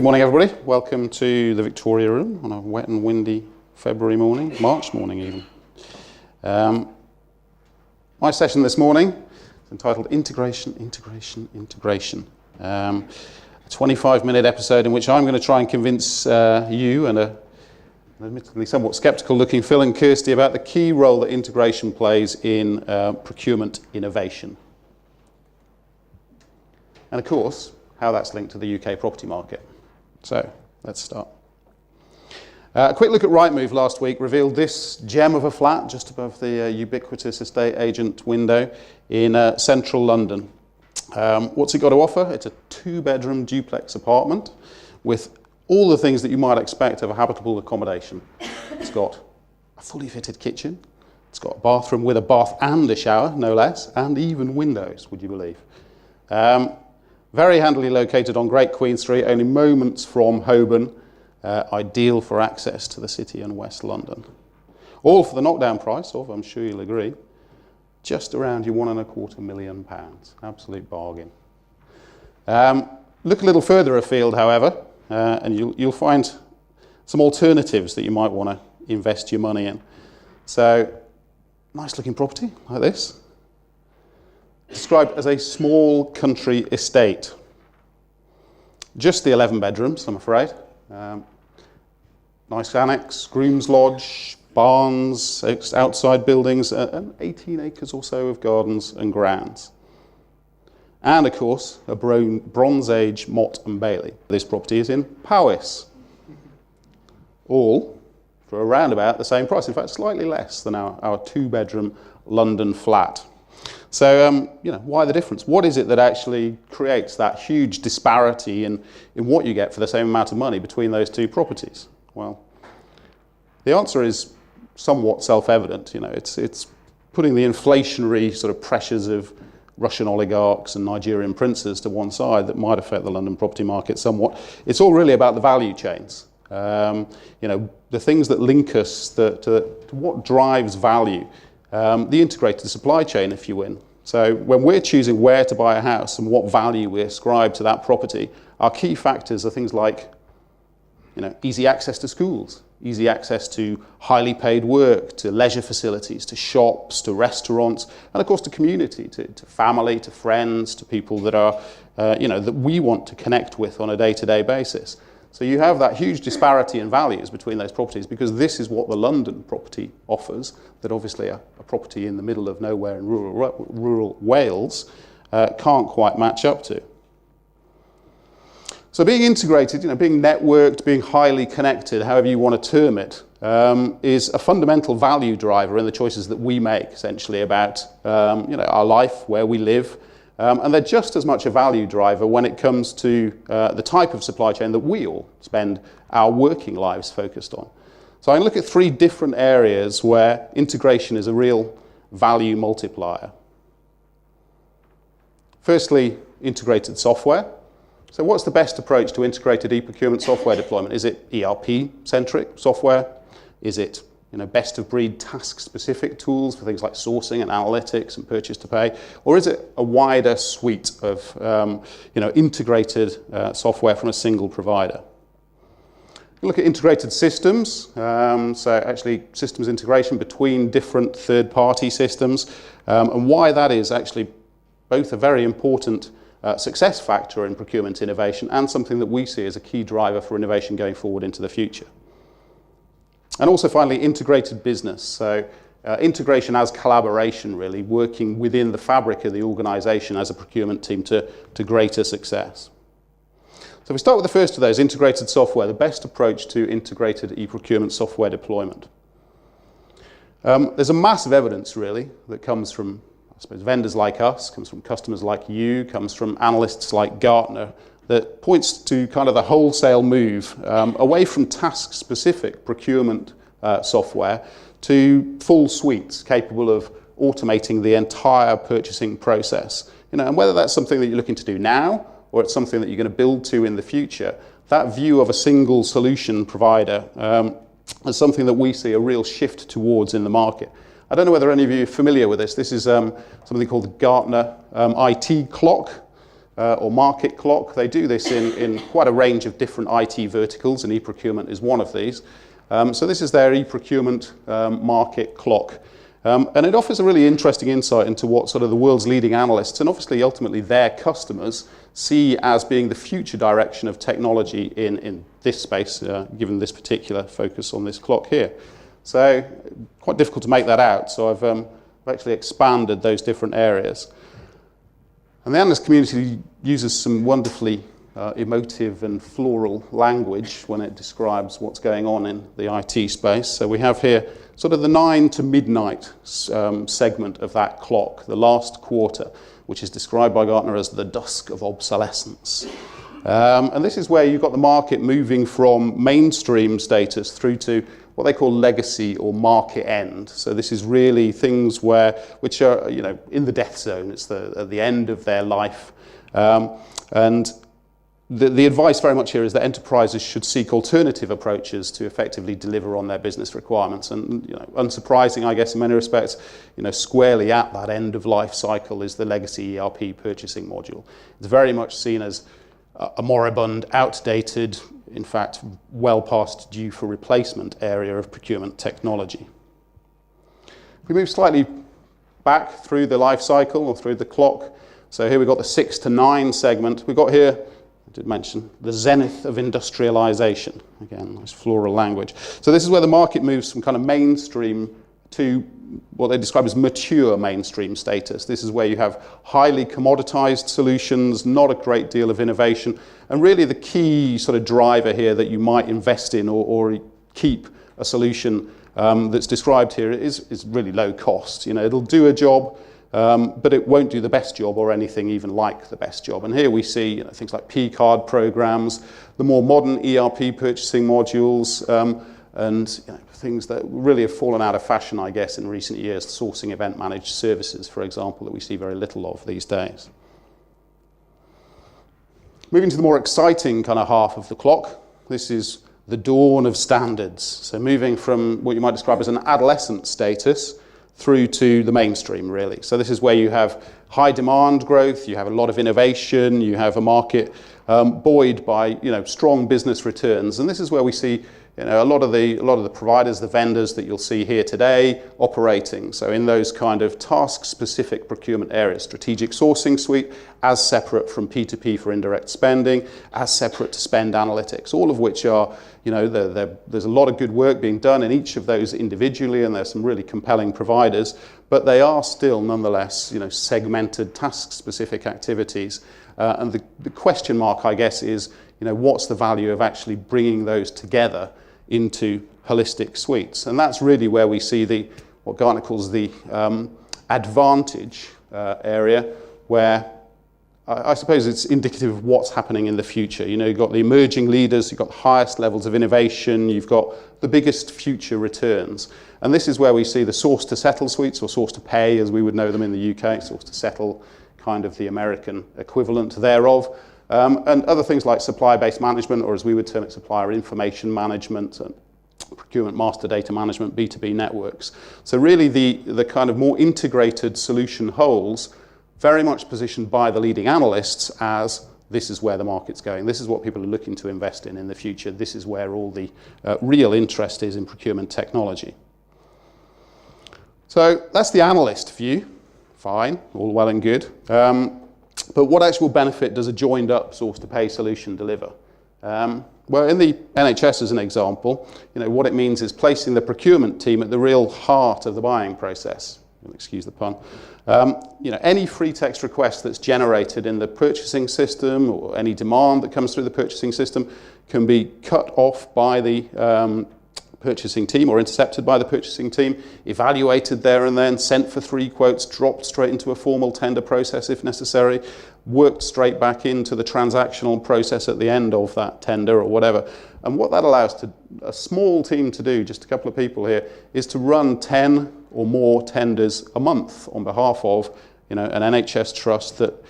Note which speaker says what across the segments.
Speaker 1: morning, everybody. Welcome to the Victoria Room on a wet and windy February morning, March morning even. My session this morning is entitled Integration, Integration, Integration. A 25-minute episode in which I'm going to try and convince you and an admittedly somewhat sceptical looking Phil and Kirsty about the key role that integration plays in procurement innovation. And of course, how that's linked to the UK property market. So, let's start. A quick look at Rightmove last week revealed this gem of a flat just above the ubiquitous estate agent window in central London. What's it got to offer? It's a 2-bedroom duplex apartment with all the things that you might expect of a habitable accommodation. It's got a fully fitted kitchen. It's got a bathroom with a bath and a shower, no less, and even windows, would you believe? Very handily located on Great Queen Street, only moments from Holborn, ideal for access to the city and West London. All for the knockdown price of, I'm sure you'll agree, just around your £1.25 million. Absolute bargain. Look a little further afield, however, and you'll find some alternatives that you might want to invest your money in. So, nice looking property like this. Described as a small country estate. Just the 11 bedrooms, I'm afraid. Nice annex, groom's lodge, barns, outside buildings, and 18 acres or so of gardens and grounds. And of course, a Bronze Age Motte and Bailey. This property is in Powys. All for around about the same price. In fact, slightly less than our 2-bedroom London flat. So, why the difference? What is it that actually creates that huge disparity in what you get for the same amount of money between those two properties? Well, the answer is somewhat self-evident. It's putting the inflationary sort of pressures of Russian oligarchs and Nigerian princes to one side that might affect the London property market somewhat. It's all really about the value chains. The things that link us to what drives value. The integrated supply chain, if you will. So when we're choosing where to buy a house and what value we ascribe to that property, our key factors are things like, easy access to schools, easy access to highly paid work, to leisure facilities, to shops, to restaurants, and of course to community, to family, to friends, to people that are, that we want to connect with on a day-to-day basis. So you have that huge disparity in values between those properties because this is what the London property offers that obviously a property in the middle of nowhere in rural Wales can't quite match up to. So being integrated, being networked, being highly connected, however you want to term it, is a fundamental value driver in the choices that we make essentially about our life, where we live. And they're just as much a value driver when it comes to the type of supply chain that we all spend our working lives focused on. So I can look at 3 different areas where integration is a real value multiplier. Firstly, integrated software. So what's the best approach to integrated e-procurement software deployment? Is it ERP-centric software? Is it best-of-breed task-specific tools for things like sourcing and analytics and purchase to pay? Or is it a wider suite of integrated software from a single provider? Look at integrated systems, so actually systems integration between different third-party systems, and why that is actually both a very important success factor in procurement innovation and something that we see as a key driver for innovation going forward into the future. And also finally, integrated business. So integration as collaboration, really, working within the fabric of the organisation as a procurement team to greater success. So if we start with the first of those, integrated software, the best approach to integrated e-procurement software deployment. There's a massive evidence, really, that comes from, I suppose, vendors like us, comes from customers like you, comes from analysts like Gartner, that points to kind of the wholesale move away from task-specific procurement software to full suites capable of automating the entire purchasing process. And whether that's something that you're looking to do now or it's something that you're going to build to in the future, that view of a single solution provider is something that we see a real shift towards in the market. I don't know whether any of you are familiar with this. This is something called the Gartner IT clock. or market clock. They do this in quite a range of different IT verticals, and e-procurement is one of these. So this is their e-procurement market clock. And it offers a really interesting insight into what sort of the world's leading analysts, and obviously ultimately their customers, see as being the future direction of technology in this space, given this particular focus on this clock here. So quite difficult to make that out, so I've actually expanded those different areas. And the analyst community uses some wonderfully emotive and floral language when it describes what's going on in the IT space. So we have here sort of the 9 to midnight segment of that clock, the last quarter, which is described by Gartner as the dusk of obsolescence. And this is where you've got the market moving from mainstream status through to what they call legacy or market end. So this is really things which are, in the death zone. It's at the end of their life. And the advice very much here is that enterprises should seek alternative approaches to effectively deliver on their business requirements. And unsurprising, I guess, in many respects, squarely at that end of life cycle is the legacy ERP purchasing module. It's very much seen as a moribund, outdated, in fact, well past due for replacement area of procurement technology. If we move slightly back through the life cycle or through the clock, so here we've got the 6 to 9 segment. We've got here, I did mention, the zenith of industrialization. Again, nice floral language. So this is where the market moves from kind of mainstream to what they describe as mature mainstream status. This is where you have highly commoditized solutions, not a great deal of innovation, and really the key sort of driver here that you might invest in or keep a solution that's described here is really low cost. It'll do a job, but it won't do the best job or anything even like the best job. And here we see things like P-card programs, the more modern ERP purchasing modules, and things that really have fallen out of fashion, I guess, in recent years, sourcing event managed services, for example, that we see very little of these days. Moving to the more exciting kind of half of the clock, this is the dawn of standards. So moving from what you might describe as an adolescent status through to the mainstream, really. So this is where you have high demand growth, you have a lot of innovation, you have a market buoyed by strong business returns, and this is where we see a lot of the providers, the vendors that you'll see here today operating. So in those kind of task-specific procurement areas, strategic sourcing suite as separate from P2P for indirect spending, as separate to spend analytics, all of which are, there's a lot of good work being done in each of those individually, and there's some really compelling providers, but they are still nonetheless, segmented task-specific activities. And the question mark, I guess, is, what's the value of actually bringing those together into holistic suites? And that's really where we see what Gartner calls the advantage area, where I suppose it's indicative of what's happening in the future. You've got the emerging leaders, you've got the highest levels of innovation, you've got the biggest future returns. And this is where we see the source to settle suites, or source to pay as we would know them in the UK, source to settle, kind of the American equivalent thereof. And other things like supplier-based management, or as we would term it, supplier information management, and procurement master data management, B2B networks. So really the kind of more integrated solution wholes, very much positioned by the leading analysts as this is where the market's going. This is what people are looking to invest in the future. This is where all the real interest is in procurement technology. So that's the analyst view. Fine, all well and good. But what actual benefit does a joined up source to pay solution deliver? Well, in the NHS as an example, what it means is placing the procurement team at the real heart of the buying process. Excuse the pun. Any free text request that's generated in the purchasing system, or any demand that comes through the purchasing system, can be cut off by the purchasing team or intercepted by the purchasing team, evaluated there and then, sent for 3 quotes, dropped straight into a formal tender process if necessary, worked straight back into the transactional process at the end of that tender or whatever. And what that allows a small team to do, just a couple of people here, is to run 10 or more tenders a month on behalf of an NHS trust that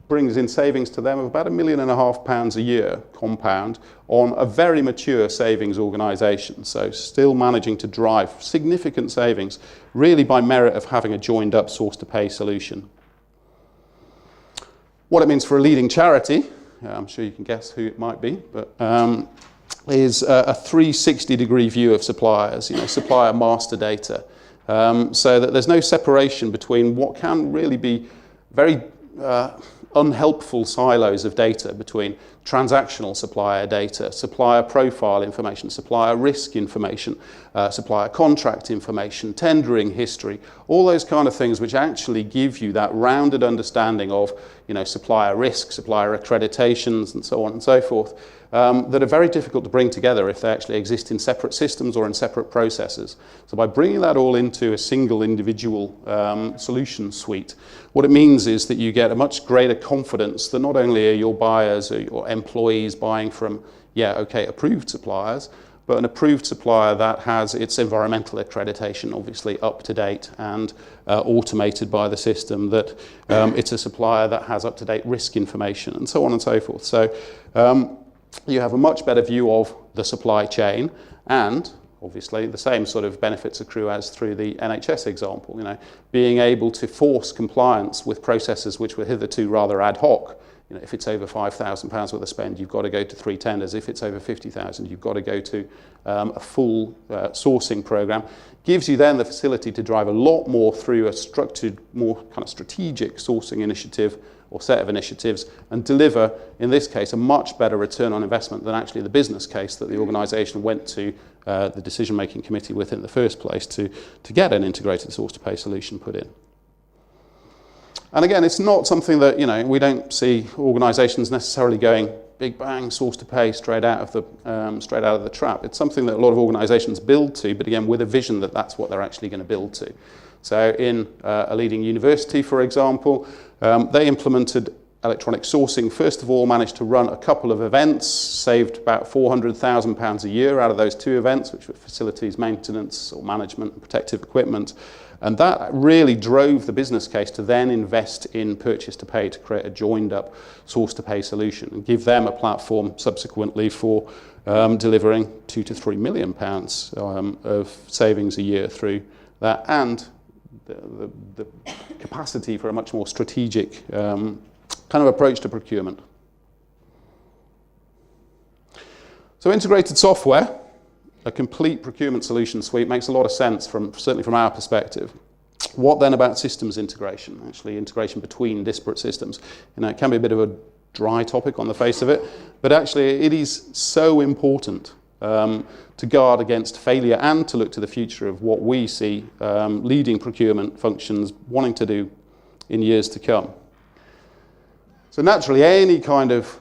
Speaker 1: brings in savings to them of about £1.5 million a year compound on a very mature savings organisation. So still managing to drive significant savings, really by merit of having a joined up source to pay solution. What it means for a leading charity, I'm sure you can guess who it might be, but is a 360-degree view of suppliers, supplier master data, so that there's no separation between what can really be very unhelpful silos of data between transactional supplier data, supplier profile information, supplier risk information, supplier contract information, tendering history, all those kind of things which actually give you that rounded understanding of supplier risk, supplier accreditations, and so on and so forth, that are very difficult to bring together if they actually exist in separate systems or in separate processes. So by bringing that all into a single individual solution suite, what it means is that you get a much greater confidence that not only are your buyers or your employees buying from, approved suppliers, but an approved supplier that has its environmental accreditation obviously up to date and automated by the system, that it's a supplier that has up-to-date risk information, and so on and so forth. So you have a much better view of the supply chain, and obviously the same sort of benefits accrue as through the NHS example, being able to force compliance with processes which were hitherto rather ad hoc. If it's over £5,000 worth of spend, you've got to go to 3 tenders. If it's over 50,000, you've got to go to a full sourcing program. Gives you then the facility to drive a lot more through a structured, more kind of strategic sourcing initiative or set of initiatives, and deliver, in this case, a much better return on investment than actually the business case that the organisation went to the decision-making committee with in the first place to get an integrated source-to-pay solution put in. And again, it's not something that, we don't see organisations necessarily going big bang source-to-pay straight out of the trap. It's something that a lot of organisations build to, but again, with a vision that that's what they're actually going to build to. So in a leading university, for example, they implemented electronic sourcing. First of all, managed to run a couple of events, saved about £400,000 a year out of those 2 events, which were facilities maintenance or management and protective equipment. And that really drove the business case to then invest in purchase to pay to create a joined up source to pay solution and give them a platform subsequently for delivering £2 to £3 million of savings a year through that, and the capacity for a much more strategic kind of approach to procurement. So integrated software, a complete procurement solution suite, makes a lot of sense, certainly from our perspective. What then about systems integration, actually integration between disparate systems? It can be a bit of a dry topic on the face of it, but actually it is so important to guard against failure and to look to the future of what we see leading procurement functions wanting to do in years to come. So naturally, any kind of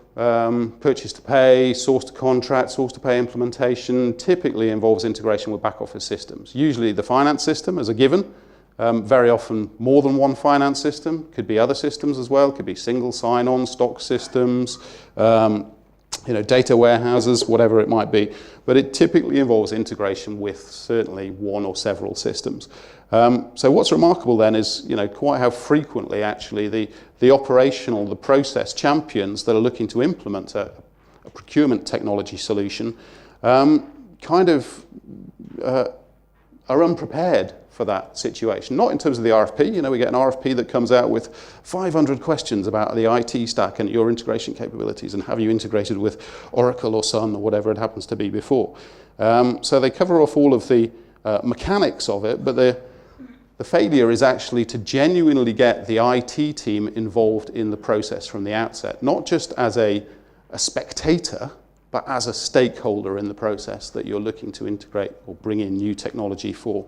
Speaker 1: purchase to pay, source to contract, source to pay implementation typically involves integration with back office systems. Usually the finance system as a given, very often more than one finance system, could be other systems as well, could be single sign-on, stock systems, data warehouses, whatever it might be. But it typically involves integration with certainly one or several systems. So what's remarkable then is, quite how frequently actually the process champions that are looking to implement a procurement technology solution kind of are unprepared for that situation. Not in terms of the RFP, we get an RFP that comes out with 500 questions about the IT stack and your integration capabilities and have you integrated with Oracle or Sun or whatever it happens to be before. So they cover off all of the mechanics of it, but the failure is actually to genuinely get the IT team involved in the process from the outset, not just as a spectator, but as a stakeholder in the process that you're looking to integrate or bring in new technology for.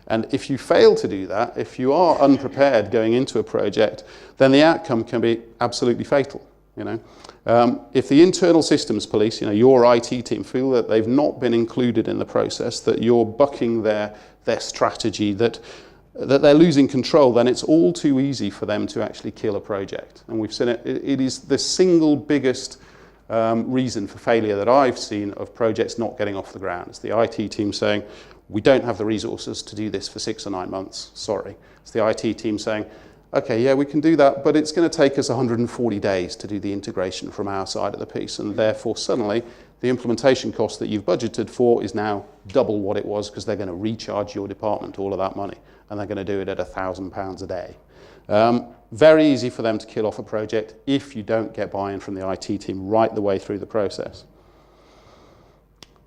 Speaker 1: And if you fail to do that, if you are unprepared going into a project, then the outcome can be absolutely fatal. If the internal systems police, your IT team, feel that they've not been included in the process, that you're bucking their strategy, that they're losing control, then it's all too easy for them to actually kill a project. And we've seen it. It is the single biggest reason for failure that I've seen of projects not getting off the ground. It's the IT team saying, we don't have the resources to do this for 6 or 9 months, sorry. It's the IT team saying, okay, yeah, we can do that, but it's going to take us 140 days to do the integration from our side of the piece, and therefore suddenly the implementation cost that you've budgeted for is now double what it was because they're going to recharge your department all of that money, and they're going to do it at £1,000 a day. Very easy for them to kill off a project if you don't get buy-in from the IT team right the way through the process.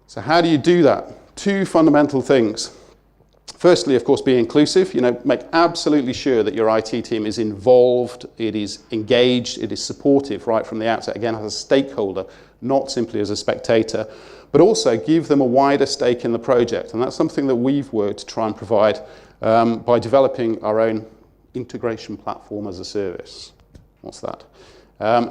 Speaker 1: So how do you do that? Two fundamental things. Firstly, of course, be inclusive. Make absolutely sure that your IT team is involved, it is engaged, it is supportive right from the outset, again, as a stakeholder, not simply as a spectator, but also give them a wider stake in the project. And that's something that we've worked to try and provide by developing our own integration platform as a service. What's that?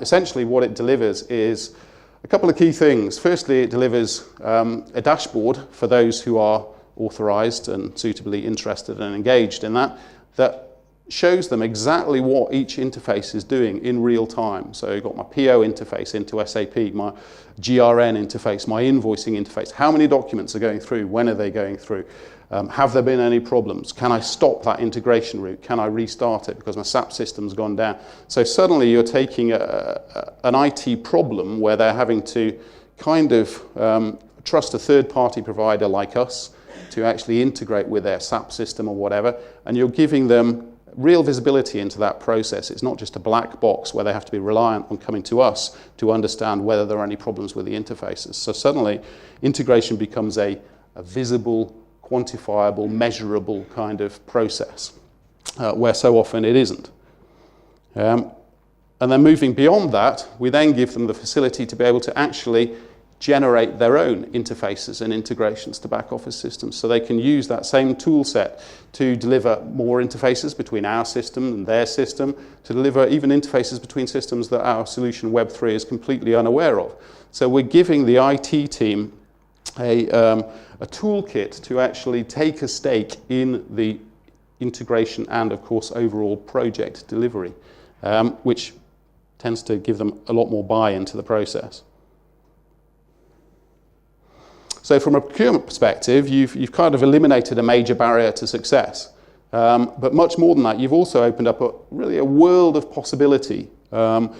Speaker 1: Essentially, what it delivers is a couple of key things. Firstly, it delivers a dashboard for those who are authorized and suitably interested and engaged in that shows them exactly what each interface is doing in real time. So you've got my PO interface into SAP, my GRN interface, my invoicing interface. How many documents are going through? When are they going through? Have there been any problems? Can I stop that integration route? Can I restart it because my SAP system's gone down? So suddenly you're taking an IT problem where they're having to kind of trust a third-party provider like us to actually integrate with their SAP system or whatever, and you're giving them real visibility into that process. It's not just a black box where they have to be reliant on coming to us to understand whether there are any problems with the interfaces. So suddenly integration becomes a visible, quantifiable, measurable kind of process, where so often it isn't. And then moving beyond that, we then give them the facility to be able to actually generate their own interfaces and integrations to back office systems, so they can use that same tool set to deliver more interfaces between our system and their system, to deliver even interfaces between systems that our solution Web3 is completely unaware of. So we're giving the IT team a toolkit to actually take a stake in the integration and, of course, overall project delivery, which tends to give them a lot more buy-in to the process. So from a procurement perspective, you've kind of eliminated a major barrier to success. But much more than that, you've also opened up really a world of possibility to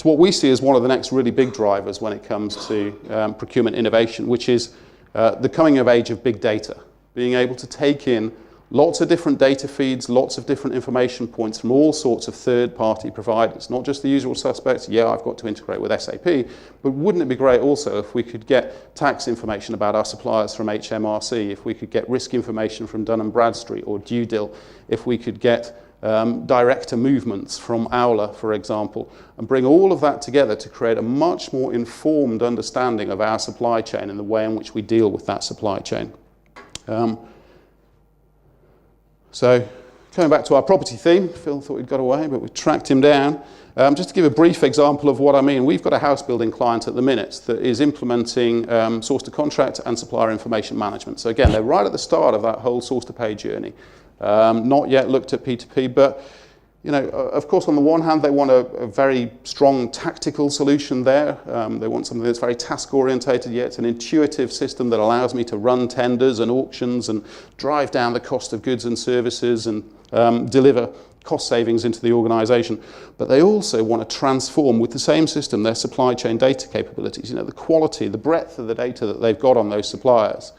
Speaker 1: what we see as one of the next really big drivers when it comes to procurement innovation, which is the coming of age of big data. Being able to take in lots of different data feeds, lots of different information points from all sorts of third-party providers, not just the usual suspects. Yeah, I've got to integrate with SAP, but wouldn't it be great also if we could get tax information about our suppliers from HMRC, if we could get risk information from Dun & Bradstreet or DueDil, if we could get director movements from Aula, for example, and bring all of that together to create a much more informed understanding of our supply chain and the way in which we deal with that supply chain. So coming back to our property theme, Phil thought he'd got away, but we tracked him down. Just to give a brief example of what I mean, we've got a house building client at the minute that is implementing source to contract and supplier information management. So again, they're right at the start of that whole source to pay journey. Not yet looked at P2P, but of course, on the one hand, they want a very strong tactical solution there. They want something that's very task-orientated, yet it's an intuitive system that allows me to run tenders and auctions and drive down the cost of goods and services and deliver cost savings into the organization. But they also want to transform, with the same system, their supply chain data capabilities, the quality, the breadth of the data that they've got on those suppliers.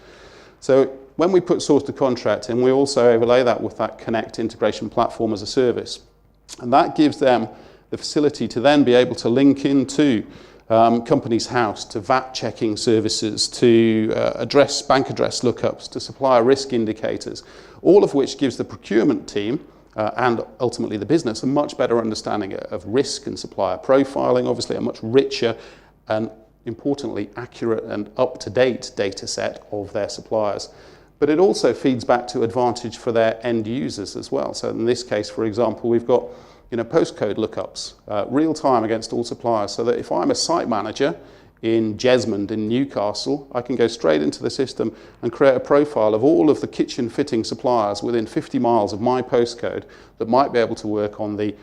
Speaker 1: So when we put source to contract in, we also overlay that with that Connect integration platform as a service. And that gives them the facility to then be able to link into Companies House, to VAT checking services, to bank address lookups, to supplier risk indicators, all of which gives the procurement team and ultimately the business a much better understanding of risk and supplier profiling, obviously a much richer and importantly accurate and up-to-date data set of their suppliers. But it also feeds back to advantage for their end users as well. So in this case, for example, we've got postcode lookups, real time against all suppliers, so that if I'm a site manager in Jesmond in Newcastle, I can go straight into the system and create a profile of all of the kitchen fitting suppliers within 50 miles of my postcode that might be able to work on the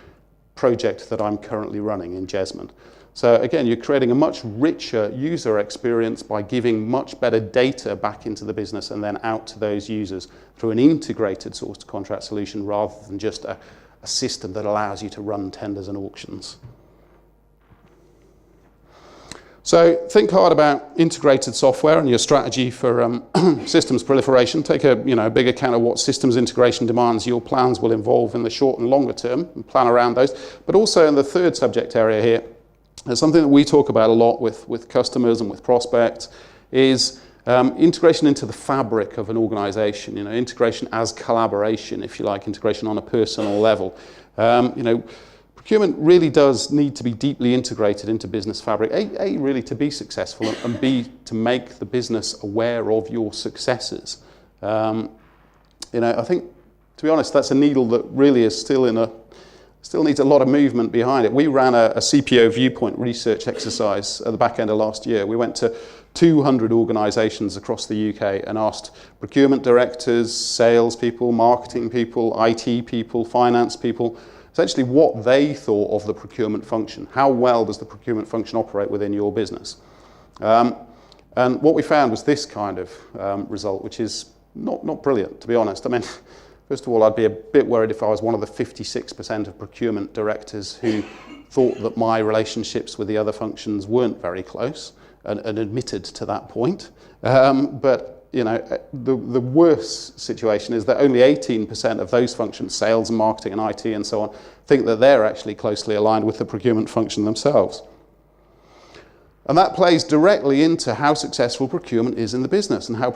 Speaker 1: project that I'm currently running in Jesmond. So again, you're creating a much richer user experience by giving much better data back into the business and then out to those users through an integrated source to contract solution rather than just a system that allows you to run tenders and auctions. So think hard about integrated software and your strategy for systems proliferation. Take a big account of what systems integration demands your plans will involve in the short and longer term, and plan around those. But also in the third subject area here, there's something that we talk about a lot with customers and with prospects, is integration into the fabric of an organization, integration as collaboration, if you like, integration on a personal level. Procurement really does need to be deeply integrated into business fabric, A, really to be successful, and B, to make the business aware of your successes. I think, to be honest, that's a needle that really is still needs a lot of movement behind it. We ran a CPO viewpoint research exercise at the back end of last year. We went to 200 organisations across the UK and asked procurement directors, salespeople, marketing people, IT people, finance people, essentially what they thought of the procurement function. How well does the procurement function operate within your business? And what we found was this kind of result, which is not brilliant, to be honest. I mean, first of all, I'd be a bit worried if I was one of the 56% of procurement directors who thought that my relationships with the other functions weren't very close and admitted to that point. But the worst situation is that only 18% of those functions, sales and marketing and IT and so on, think that they're actually closely aligned with the procurement function themselves. And that plays directly into how successful procurement is in the business and how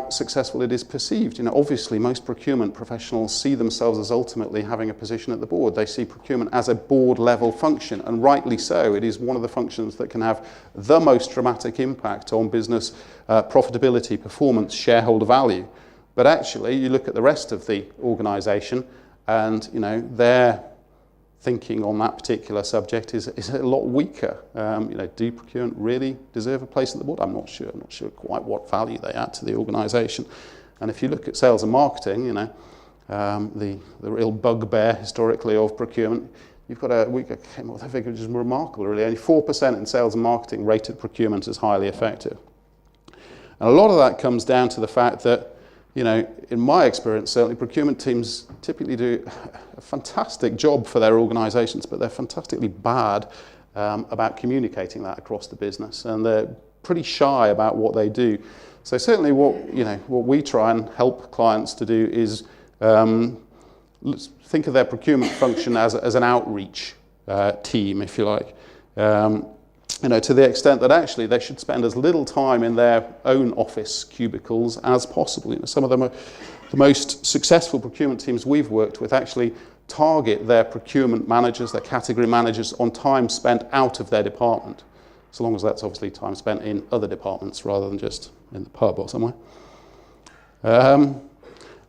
Speaker 1: successful it is perceived. Obviously, most procurement professionals see themselves as ultimately having a position at the board. They see procurement as a board-level function, and rightly so. It is one of the functions that can have the most dramatic impact on business profitability, performance, shareholder value. But actually, you look at the rest of the organisation, and their thinking on that particular subject is a lot weaker. Do procurement really deserve a place at the board? I'm not sure quite what value they add to the organisation. And if you look at sales and marketing, the real bugbear historically of procurement, you've got we came up with a figure which is remarkable, really. Only 4% in sales and marketing rated procurement as highly effective. And a lot of that comes down to the fact that, in my experience, certainly procurement teams typically do a fantastic job for their organisations, but they're fantastically bad about communicating that across the business, and they're pretty shy about what they do. So certainly, what we try and help clients to do is think of their procurement function as an outreach team, if you like. To the extent that actually they should spend as little time in their own office cubicles as possible. Some of them are the most successful procurement teams we've worked with actually target their procurement managers, their category managers, on time spent out of their department, so long as that's obviously time spent in other departments rather than just in the pub or somewhere.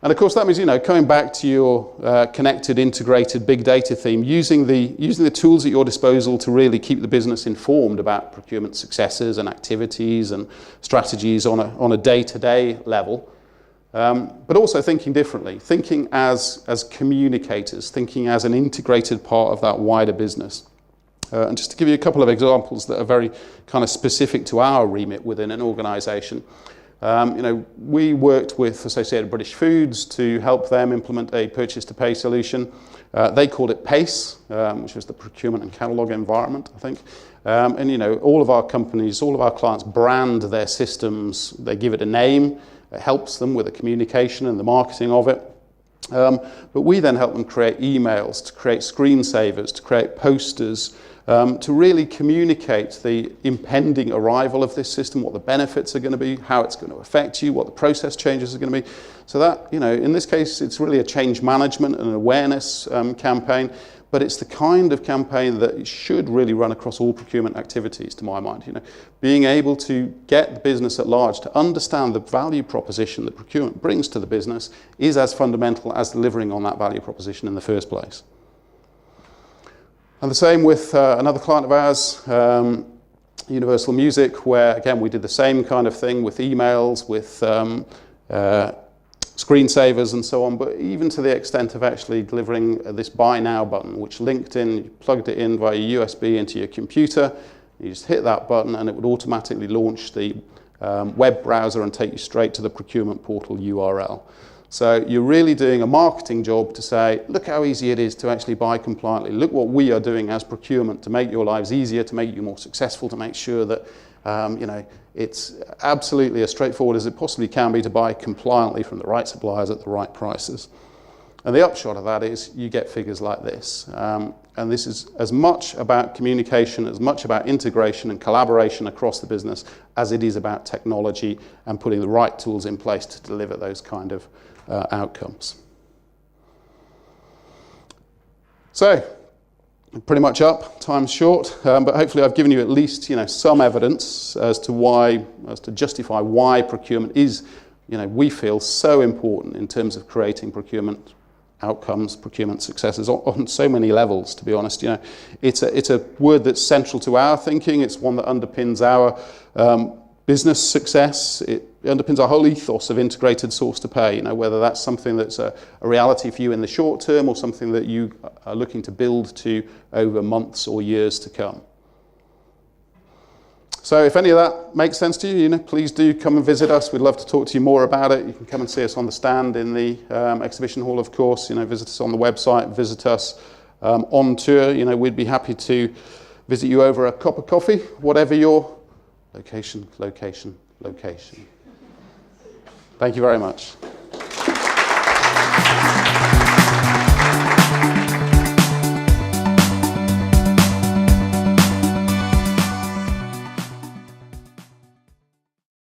Speaker 1: And of course that means, coming back to your connected, integrated, big data theme, using the tools at your disposal to really keep the business informed about procurement successes and activities and strategies on a day-to-day level, but also thinking differently, thinking as communicators, thinking as an integrated part of that wider business. And just to give you a couple of examples that are very kind of specific to our remit within an organisation. We worked with Associated British Foods to help them implement a purchase-to-pay solution. They called it PACE, which was the Procurement and Catalogue Environment, I think. And all of our companies, all of our clients brand their systems. They give it a name. It helps them with the communication and the marketing of it. But we then help them create emails, to create screensavers, to create posters, to really communicate the impending arrival of this system, what the benefits are going to be, how it's going to affect you, what the process changes are going to be. So that, in this case, it's really a change management and awareness campaign, but it's the kind of campaign that should really run across all procurement activities, to my mind. Being able to get the business at large to understand the value proposition that procurement brings to the business is as fundamental as delivering on that value proposition in the first place. And the same with another client of ours, Universal Music, where, again, we did the same kind of thing with emails, with screensavers and so on, but even to the extent of actually delivering this Buy Now button, which linked in, you plugged it in via USB into your computer, you just hit that button and it would automatically launch the web browser and take you straight to the procurement portal URL. So you're really doing a marketing job to say, look how easy it is to actually buy compliantly. Look what we are doing as procurement to make your lives easier, to make you more successful, to make sure that it's absolutely as straightforward as it possibly can be to buy compliantly from the right suppliers at the right prices. And the upshot of that is you get figures like this. And this is as much about communication, as much about integration and collaboration across the business as it is about technology and putting the right tools in place to deliver those kind of outcomes. So, pretty much up, time's short, but hopefully I've given you at least some evidence as to justify why procurement is, we feel so important in terms of creating procurement outcomes, procurement successes on so many levels, to be honest. It's a word that's central to our thinking. It's one that underpins our business success. It underpins our whole ethos of integrated source to pay, whether that's something that's a reality for you in the short term or something that you are looking to build to over months or years to come. So if any of that makes sense to you, please do come and visit us. We'd love to talk to you more about it. You can come and see us on the stand in the exhibition hall, of course. Visit us on the website, visit us on tour. We'd be happy to visit you over a cup of coffee, whatever your location. Thank you very much.